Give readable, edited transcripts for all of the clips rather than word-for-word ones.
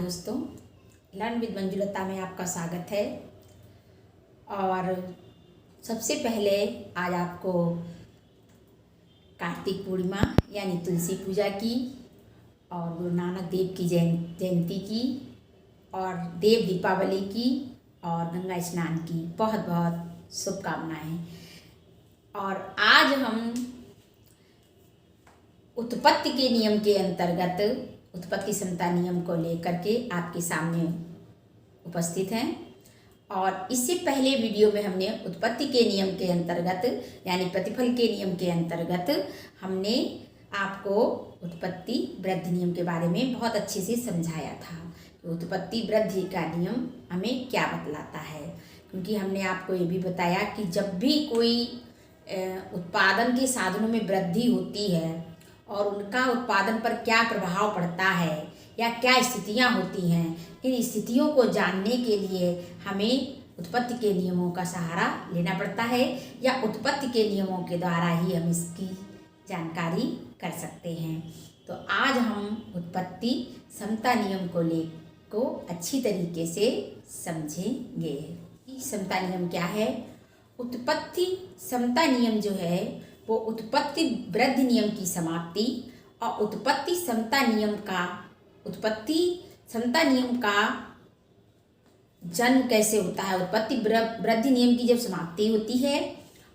दोस्तों, learn with Manjulata में आपका स्वागत है। और सबसे पहले आज आपको कार्तिक पूर्णिमा यानी तुलसी पूजा की और गुरु नानक देव की जयंती की और देव दीपावली की और गंगा स्नान की बहुत बहुत शुभकामनाएं। और आज हम उत्पत्ति के नियम के अंतर्गत उत्पत्ति समता नियम को लेकर के आपके सामने उपस्थित हैं। और इससे पहले वीडियो में हमने उत्पत्ति के नियम के अंतर्गत यानी प्रतिफल के नियम के अंतर्गत हमने आपको उत्पत्ति वृद्धि नियम के बारे में बहुत अच्छे से समझाया था कि उत्पत्ति वृद्धि का नियम हमें क्या बतलाता है। क्योंकि हमने आपको ये भी बताया कि जब भी कोई उत्पादन के साधनों में वृद्धि होती है और उनका उत्पादन पर क्या प्रभाव पड़ता है या क्या स्थितियां होती हैं, इन स्थितियों को जानने के लिए हमें उत्पत्ति के नियमों का सहारा लेना पड़ता है या उत्पत्ति के नियमों के द्वारा ही हम इसकी जानकारी कर सकते हैं। तो आज हम उत्पत्ति समता नियम को अच्छी तरीके से समझेंगे। समता नियम क्या है? उत्पत्ति समता नियम जो है वो उत्पत्ति वृद्धि नियम की समाप्ति और उत्पत्ति समता नियम का जन्म कैसे होता है। उत्पत्ति वृद्धि नियम की जब समाप्ति होती है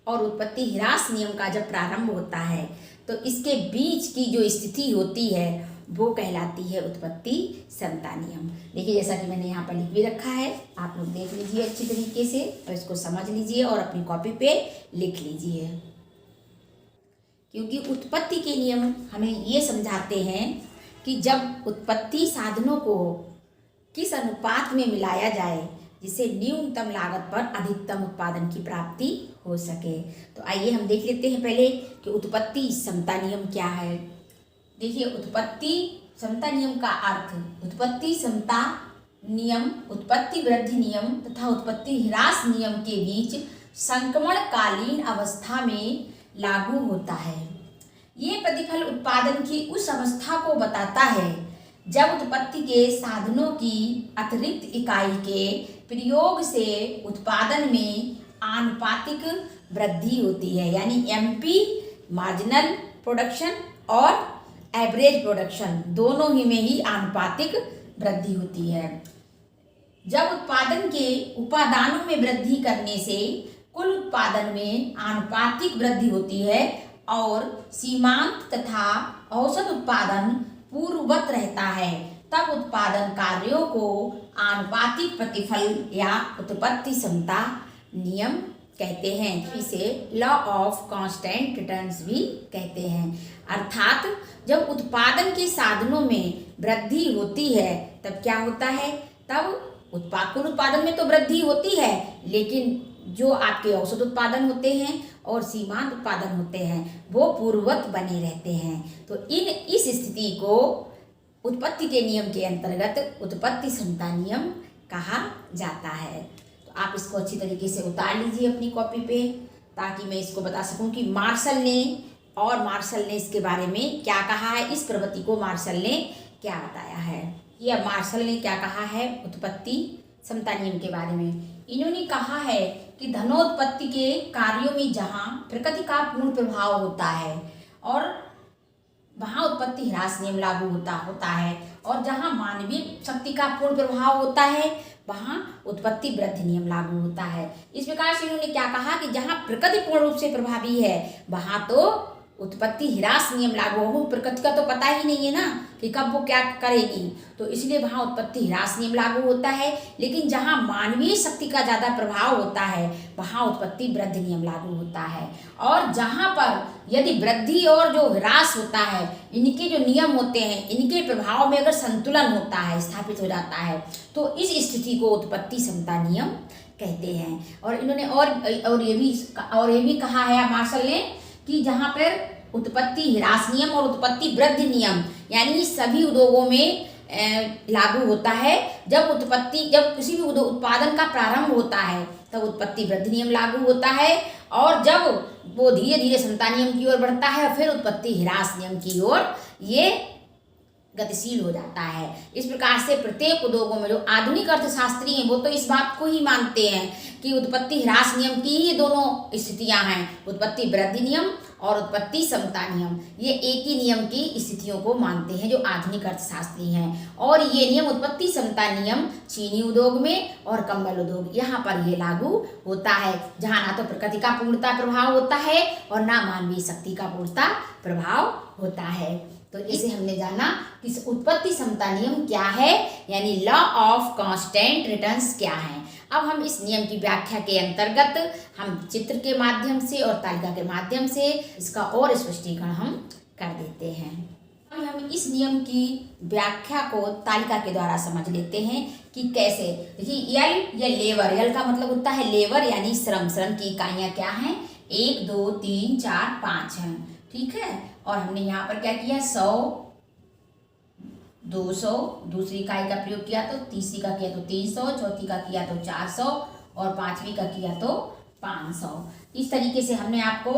और उत्पत्ति ह्रास नियम का जब प्रारंभ होता है तो इसके बीच की जो स्थिति होती है वो कहलाती है उत्पत्ति समता नियम। देखिए, जैसा कि मैंने यहाँ पर लिख भी रखा है, आप लोग देख लीजिए अच्छी तरीके से और इसको समझ लीजिए और अपनी कॉपी पे लिख लीजिए। क्योंकि उत्पत्ति के नियम हमें ये समझाते हैं कि जब उत्पत्ति साधनों को किस अनुपात में मिलाया जाए जिससे न्यूनतम लागत पर अधिकतम उत्पादन की प्राप्ति हो सके। तो आइए हम देख लेते हैं पहले कि उत्पत्ति समता नियम क्या है। देखिए, उत्पत्ति समता नियम का अर्थ उत्पत्ति समता नियम उत्पत्ति वृद्धि नियम तथा उत्पत्ति ह्रास नियम के बीच संक्रमणकालीन अवस्था में लागू होता है। ये प्रतिफल उत्पादन की उस अवस्था को बताता है जब उत्पत्ति के साधनों की अतिरिक्त इकाई के प्रयोग से उत्पादन में आनुपातिक वृद्धि होती है, यानी एमपी मार्जिनल प्रोडक्शन और एवरेज प्रोडक्शन दोनों ही में ही आनुपातिक वृद्धि होती है। जब उत्पादन के उपादानों में वृद्धि करने से कुल उत्पादन में आनुपातिक वृद्धि होती है और सीमांत तथा औसत उत्पादन पूर्ववत रहता है, तब उत्पादन कार्यों को आनुपातिक प्रतिफल या उत्पत्ति समता नियम कहते हैं। इसे लॉ ऑफ कांस्टेंट रिटर्न्स भी कहते हैं। अर्थात जब उत्पादन के साधनों में वृद्धि होती है तब क्या होता है? तब कुल उत्पादन में तो वृद्धि होती है, लेकिन जो आपके औसत उत्पादन होते हैं और सीमांत उत्पादन होते हैं वो पूर्ववत बने रहते हैं। तो इस स्थिति को उत्पत्ति के नियम के अंतर्गत उत्पत्ति समता नियम कहा जाता है। तो आप इसको अच्छी तरीके से उतार लीजिए अपनी कॉपी पे, ताकि मैं इसको बता सकूं कि मार्शल ने इसके बारे में क्या कहा है। इस प्रवृत्ति को मार्शल ने क्या बताया है, या मार्शल ने क्या कहा है उत्पत्ति समता नियम के बारे में। इन्होंने कहा है कि धनोत्पत्ति के कार्यों में जहाँ प्रकृति का पूर्ण प्रभाव होता है और वहाँ उत्पत्ति ह्रास नियम लागू होता है, और जहाँ मानवीय शक्ति का पूर्ण प्रभाव होता है वहाँ उत्पत्ति वृद्धि नियम लागू होता है। इस प्रकार से इन्होंने क्या कहा कि जहाँ प्रकृति पूर्ण रूप से प्रभावी है वहाँ तो उत्पत्ति ह्रास नियम लागू हो। प्रकृति का तो पता ही नहीं है ना कि कब वो क्या करेगी, तो इसलिए वहाँ उत्पत्ति ह्रास नियम लागू होता है। लेकिन जहाँ मानवीय शक्ति का ज़्यादा प्रभाव होता है वहाँ उत्पत्ति वृद्धि नियम लागू होता है। और जहाँ पर यदि वृद्धि और जो ह्रास होता है इनके जो नियम होते हैं इनके प्रभाव में अगर संतुलन होता है, स्थापित हो जाता है, तो इस स्थिति को उत्पत्ति समता नियम कहते हैं। और इन्होंने और ये भी कहा है मार्शल ने कि जहाँ पर उत्पत्ति ह्रास नियम और उत्पत्ति वृद्धि नियम यानी सभी उद्योगों में लागू होता है। जब किसी भी उत्पादन का प्रारंभ होता है तब उत्पत्ति वृद्धि नियम लागू होता है, और जब वो धीरे धीरे समता नियम की ओर बढ़ता है फिर उत्पत्ति ह्रास नियम की ओर ये गतिशील हो जाता है। इस प्रकार से प्रत्येक उद्योगों में जो आधुनिक अर्थशास्त्री हैं वो तो इस बात को ही मानते हैं कि उत्पत्ति ह्रास नियम की ही दोनों स्थितियां हैं, उत्पत्ति वृद्धि नियम और उत्पत्ति समता नियम। ये एक ही नियम की स्थितियों को मानते हैं जो आधुनिक अर्थशास्त्री हैं। और ये नियम उत्पत्ति समता नियम चीनी उद्योग में और कंबल उद्योग यहाँ पर ये लागू होता है, जहाँ ना तो प्रकृति का पूर्णता प्रभाव होता है और ना मानवीय शक्ति का पूर्णता प्रभाव होता है। तो इसे हमने जाना कि उत्पत्ति समता नियम क्या है, यानी लॉ ऑफ कांस्टेंट रिटर्न्स क्या है। अब हम इस नियम की व्याख्या के अंतर्गत हम चित्र के माध्यम से और तालिका के माध्यम से इसका और स्पष्टीकरण हम कर देते हैं। अब हम इस नियम की व्याख्या को तालिका के द्वारा समझ लेते हैं कि कैसे। देखिए यल या लेबर, यल का मतलब होता है लेबर यानी श्रम। श्रम की इकाइयाँ क्या हैं, 1 2 3 4 5 हैं, ठीक है। और हमने यहाँ पर क्या किया, 100 200, दूसरी इकाई का प्रयोग किया तो तीसरी का किया तो 300, चौथी का किया तो 400 और पांचवी का किया तो 500। इस तरीके से हमने आपको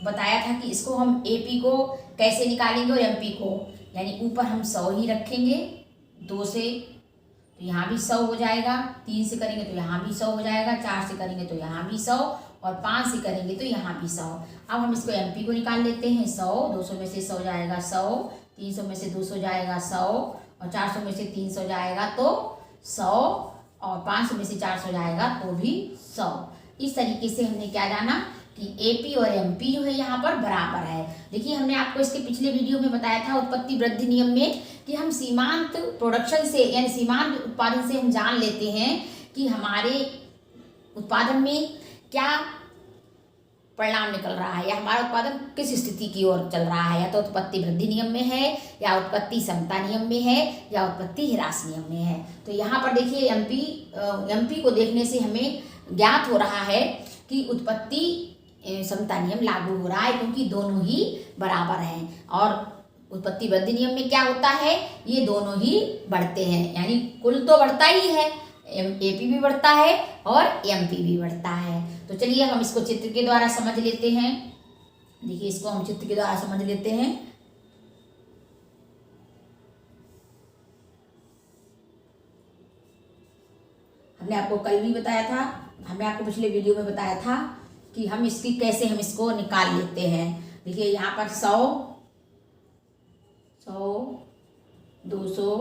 बताया था कि इसको हम एपी को कैसे निकालेंगे और एमपी को, यानी ऊपर हम 100 ही रखेंगे, 2 से तो यहाँ भी 100 हो जाएगा, 3 से करेंगे तो यहाँ भी 100 हो जाएगा, 4 से करेंगे तो यहाँ भी 100 और 5 से करेंगे तो यहाँ भी 100। अब हम इसको एमपी को निकाल लेते हैं। 100, 200 में से 100 जाएगा 100, 300 में से 200 जाएगा 100 और 400 में से 300 जाएगा तो 100 और 500 में से 400 जाएगा तो भी 100। इस तरीके से हमने क्या जाना कि एपी और एमपी जो है यहाँ पर बराबर है। देखिए हमने आपको इसके पिछले वीडियो में बताया था उत्पत्ति वृद्धि नियम में कि हम सीमांत प्रोडक्शन से यानी सीमांत उत्पादन से हम जान लेते हैं कि हमारे उत्पादन में क्या परिणाम निकल रहा है या हमारा उत्पादन किस स्थिति की ओर चल रहा है, या तो उत्पत्ति वृद्धि नियम में है या उत्पत्ति समता नियम में है या उत्पत्ति ह्रास नियम में है। तो यहाँ पर देखिए एमपी को देखने से हमें ज्ञात हो रहा है कि उत्पत्ति समता नियम लागू हो रहा है, क्योंकि दोनों ही बराबर हैं। और उत्पत्ति वृद्धि नियम में क्या होता है, ये दोनों ही बढ़ते हैं, यानी कुल तो बढ़ता ही है, एपी भी बढ़ता है और एमपी भी बढ़ता है। तो चलिए हम इसको चित्र के द्वारा समझ लेते हैं। देखिए इसको हम चित्र के द्वारा समझ लेते हैं। हमने आपको कल भी बताया था, हमने आपको पिछले वीडियो में बताया था कि हम इसकी कैसे हम इसको निकाल लेते हैं। देखिए यहाँ पर 100, 200,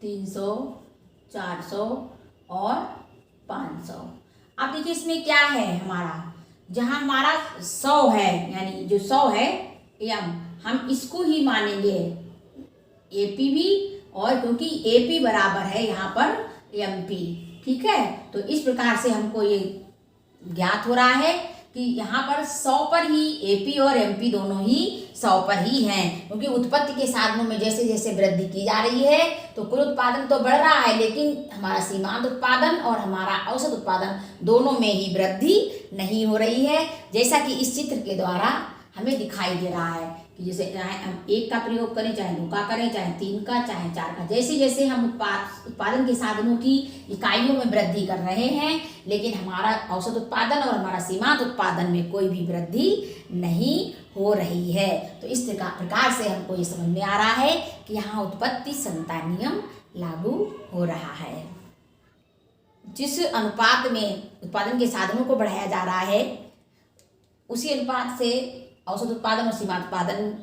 300, 400 और 500। अब देखिए इसमें क्या है, हमारा जहाँ हमारा 100 है, यानी जो 100 है एम, हम इसको ही मानेंगे एपी भी, और क्योंकि एपी बराबर है यहाँ पर एमपी, ठीक है। तो इस प्रकार से हमको ये ज्ञात हो रहा है कि यहाँ पर 100 पर ही एपी और एमपी दोनों ही 100 पर ही हैं, क्योंकि उत्पत्ति के साधनों में जैसे जैसे वृद्धि की जा रही है तो कुल उत्पादन तो बढ़ रहा है, लेकिन हमारा सीमांत उत्पादन और हमारा औसत उत्पादन दोनों में ही वृद्धि नहीं हो रही है, जैसा कि इस चित्र के द्वारा हमें दिखाई दे रहा है कि जैसे चाहे हम 1 का प्रयोग करें, चाहे 2 का करें, चाहे 3 का, चाहे 4 का, जैसे जैसे हम उत्पादन के साधनों की इकाइयों में वृद्धि कर रहे हैं, लेकिन हमारा औसत उत्पादन और हमारा सीमांत उत्पादन में कोई भी वृद्धि नहीं हो रही है। तो इस प्रकार से हमको ये समझ में आ रहा है कि यहाँ उत्पत्ति समता नियम लागू हो रहा है। जिस अनुपात में उत्पादन के साधनों को बढ़ाया जा रहा है, उसी अनुपात से औसत उत्पादन और सीमांत उत्पादन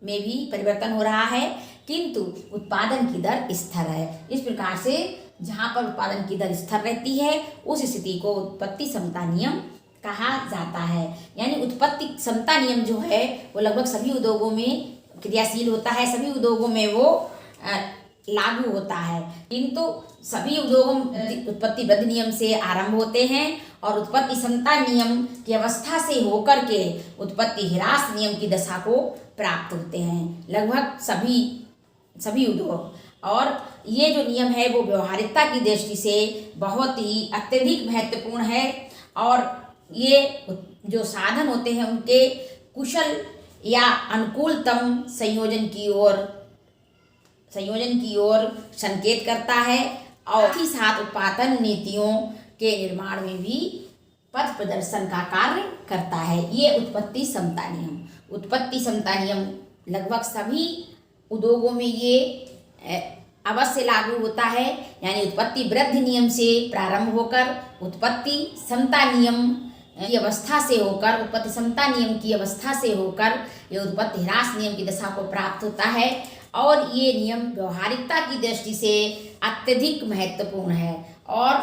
में भी परिवर्तन हो रहा है, किंतु उत्पादन की दर स्थिर है। इस प्रकार से जहाँ पर उत्पादन की दर स्थिर रहती है उस स्थिति को उत्पत्ति समता नियम कहा जाता है। यानी उत्पत्ति समता नियम जो है वो लगभग सभी उद्योगों में क्रियाशील होता है, सभी उद्योगों में वो लागू होता है, किंतु सभी उद्योगों उत्पत्ति वृद्धि नियम से आरंभ होते हैं और उत्पत्ति समता नियम की अवस्था से होकर के उत्पत्ति ह्रास नियम की दशा को प्राप्त होते हैं, लगभग सभी उद्योग। और ये जो नियम है वो व्यवहारिकता की दृष्टि से बहुत ही अत्यधिक महत्वपूर्ण है, और ये जो साधन होते हैं उनके कुशल या अनुकूलतम संयोजन की ओर संकेत करता है, और साथ ही साथ उत्पादन नीतियों के निर्माण में भी पथ प्रदर्शन का कार्य करता है। ये उत्पत्ति समता नियम लगभग सभी उद्योगों में ये अवश्य लागू होता है। यानी उत्पत्ति वृद्धि नियम से प्रारंभ होकर उत्पत्ति समता नियम की अवस्था से होकर, उत्पत्ति समता नियम की अवस्था से होकर ये उत्पत्ति ह्रास नियम की दशा को प्राप्त होता है। और ये नियम व्यवहारिकता की दृष्टि से अत्यधिक महत्वपूर्ण है और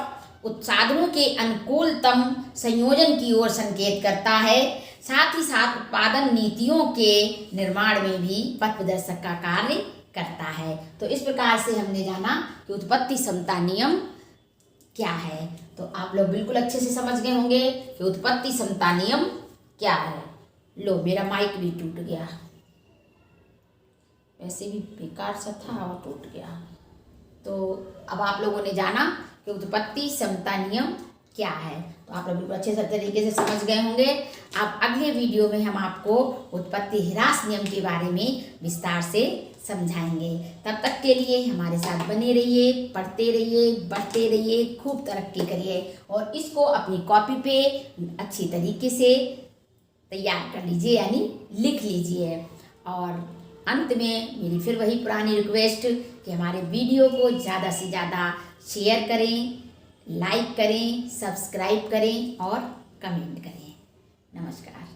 उत्पादनों के अनुकूलतम संयोजन की ओर संकेत करता है। साथ ही साथ उत्पादन नीतियों के निर्माण में भी पथ प्रदर्शक का कार्य करता है। तो इस प्रकार से हमने जाना कि उत्पत्ति समता नियम क्या है। तो आप लोग बिल्कुल अच्छे से समझ गए होंगे कि उत्पत्ति समता नियम क्या है। लो, मेरा माइक भी टूट गया, वैसे भी बेकार सा था और टूट गया। तो अब आप लोगों ने जाना कि उत्पत्ति समता नियम क्या है। तो आप लोग बिल्कुल अच्छे से तरीके से समझ गए होंगे। अब अगले वीडियो में हम आपको उत्पत्ति ह्रास नियम के बारे में विस्तार से समझाएंगे। तब तक के लिए हमारे साथ बने रहिए, पढ़ते रहिए, बढ़ते रहिए, खूब तरक्की करिए और इसको अपनी कॉपी पे अच्छी तरीके से तैयार कर लीजिए, यानी लिख लीजिए। और अंत में मेरी फिर वही पुरानी रिक्वेस्ट कि हमारे वीडियो को ज़्यादा से ज़्यादा शेयर करें, लाइक करें, सब्सक्राइब करें और कमेंट करें। नमस्कार।